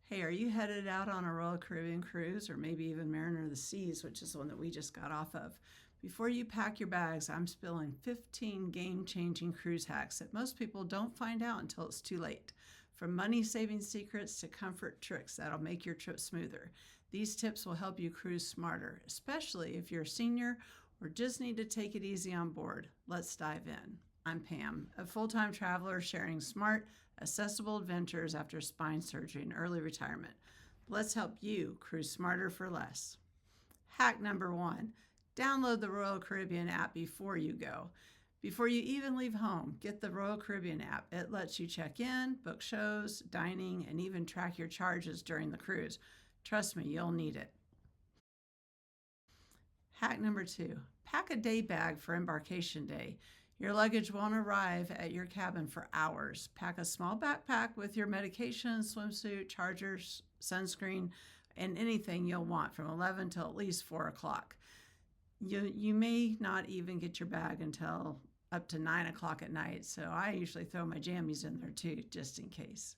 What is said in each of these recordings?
Hey, are you headed out on a Royal Caribbean cruise or maybe even Mariner of the Seas, which is the one that we just got off of? Before you pack your bags, I'm spilling 15 game-changing cruise hacks that most people don't find out until it's too late. From money-saving secrets to comfort tricks that'll make your trip smoother. These tips will help you cruise smarter, especially if you're a senior or just need to take it easy on board. Let's dive in. I'm Pam, a full-time traveler sharing smart, accessible adventures after spine surgery and early retirement. Let's help you cruise smarter for less. Hack number 1, download the Royal Caribbean app before you go. Before you even leave home, get the Royal Caribbean app. It lets you check in, book shows, dining, and even track your charges during the cruise. Trust me, you'll need it. Hack number 2, pack a day bag for embarkation day. Your luggage won't arrive at your cabin for hours. Pack a small backpack with your medication, swimsuit, chargers, sunscreen, and anything you'll want from 11 till at least 4 o'clock. You may not even get your bag until up to 9 o'clock at night, so I usually throw my jammies in there too, just in case.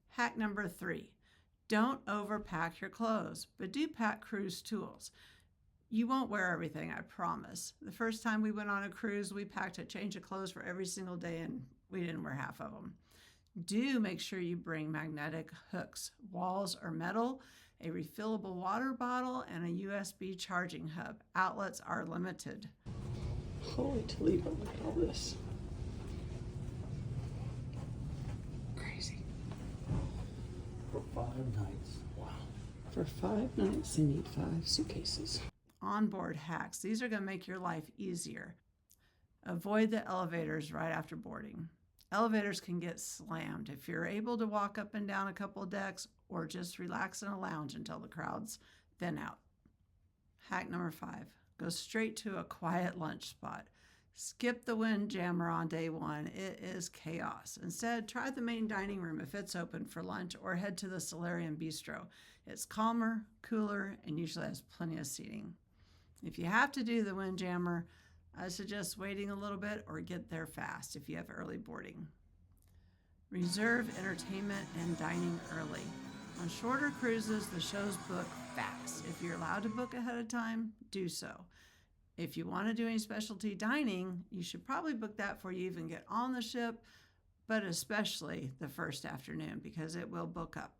Hack number 3, don't overpack your clothes, but do pack cruise tools. You won't wear everything, I promise. The first time we went on a cruise, we packed a change of clothes for every single day and we didn't wear half of them. Do make sure you bring magnetic hooks, walls or metal, a refillable water bottle, and a USB charging hub. Outlets are limited. Holy Toledo, look at all this. Crazy. For 5 nights. Wow. For 5 nights, they need 5 suitcases. Onboard hacks. These are going to make your life easier. Avoid the elevators right after boarding. Elevators can get slammed. If you're able to walk up and down a couple of decks or just relax in a lounge until the crowds thin out. Hack number 5, go straight to a quiet lunch spot. Skip the windjammer on day 1. It is chaos. Instead, try the main dining room if it's open for lunch or head to the Solarium Bistro. It's calmer, cooler, and usually has plenty of seating. If you have to do the windjammer, I suggest waiting a little bit or get there fast if you have early boarding. Reserve entertainment and dining early. On shorter cruises, the shows book fast. If you're allowed to book ahead of time, do so. If you want to do any specialty dining, you should probably book that before you even get on the ship, but especially the first afternoon because it will book up.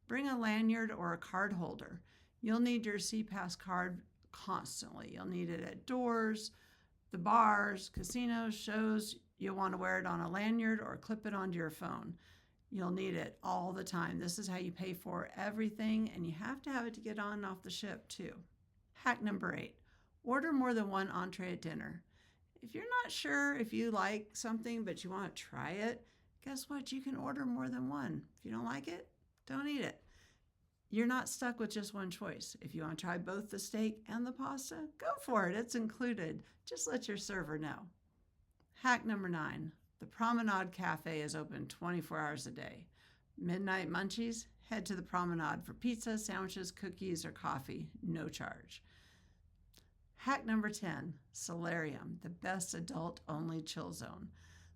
Bring a lanyard or a card holder. You'll need your SeaPass card constantly. You'll need it at doors, the bars, casinos, shows. You'll want to wear it on a lanyard or clip it onto your phone. You'll need it all the time. This is how you pay for everything, and you have to have it to get on and off the ship too. Hack number 8, order more than one entree at dinner. If you're not sure if you like something but you want to try it, guess what? You can order more than one. If you don't like it, don't eat it. You're not stuck with just one choice. If you want to try both the steak and the pasta, go for it. It's included. Just let your server know. Hack number 9, the Promenade Cafe is open 24 hours a day. Midnight munchies, head to the Promenade for pizza, sandwiches, cookies, or coffee, no charge. Hack number 10, Solarium, the best adult-only chill zone.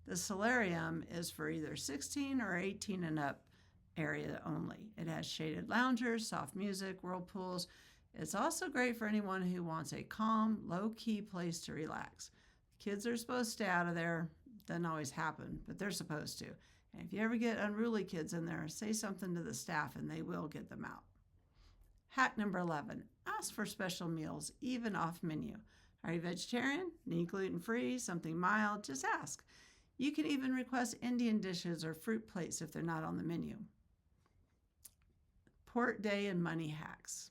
The Solarium is for either 16 or 18 and up area only. It has shaded loungers, soft music, whirlpools. It's also great for anyone who wants a calm, low-key place to relax. Kids are supposed to stay out of there. Doesn't always happen, but they're supposed to. And if you ever get unruly kids in there, say something to the staff and they will get them out. Hack number 11, ask for special meals, even off menu. Are you vegetarian? Need gluten-free? Something mild? Just ask. You can even request Indian dishes or fruit plates if they're not on the menu. Port day and money hacks.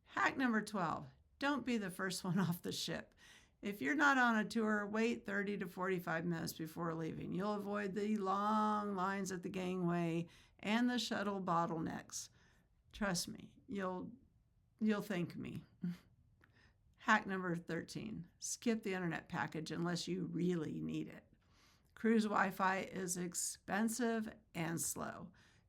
Hack number 12, don't be the first one off the ship. If you're not on a tour, wait 30 to 45 minutes before leaving. You'll avoid the long lines at the gangway and the shuttle bottlenecks. Trust me, you'll thank me. Hack number 13, skip the internet package unless you really need it. Cruise Wi-Fi is expensive and slow.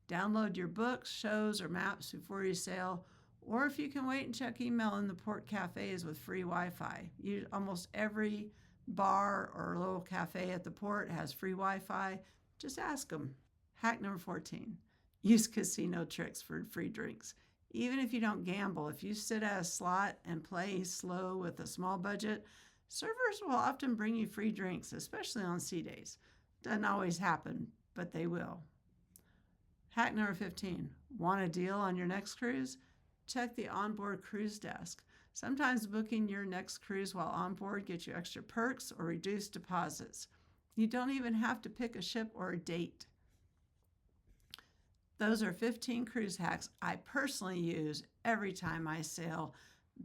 Download your books, shows, or maps before you sail, or if you can wait and check email in the port cafes with free Wi-Fi. Almost every bar or little cafe at the port has free Wi-Fi. Just ask them. Hack number 14, Use casino tricks for free drinks. Even if you don't gamble, if you sit at a slot and play slow with a small budget, servers will often bring you free drinks, especially on sea days. Doesn't always happen, but they will. Hack number 15. Want a deal on your next cruise? Check the onboard cruise desk. Sometimes booking your next cruise while on board gets you extra perks or reduced deposits. You don't even have to pick a ship or a date. Those are 15 cruise hacks I personally use every time I sail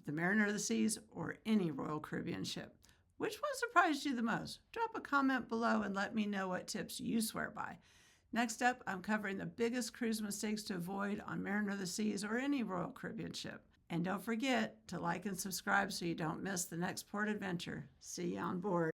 the Mariner of the Seas or any Royal Caribbean ship. Which one surprised you the most? Drop a comment below and let me know what tips you swear by. Next up, I'm covering the biggest cruise mistakes to avoid on Mariner of the Seas or any Royal Caribbean ship. And don't forget to like and subscribe so you don't miss the next port adventure. See you on board.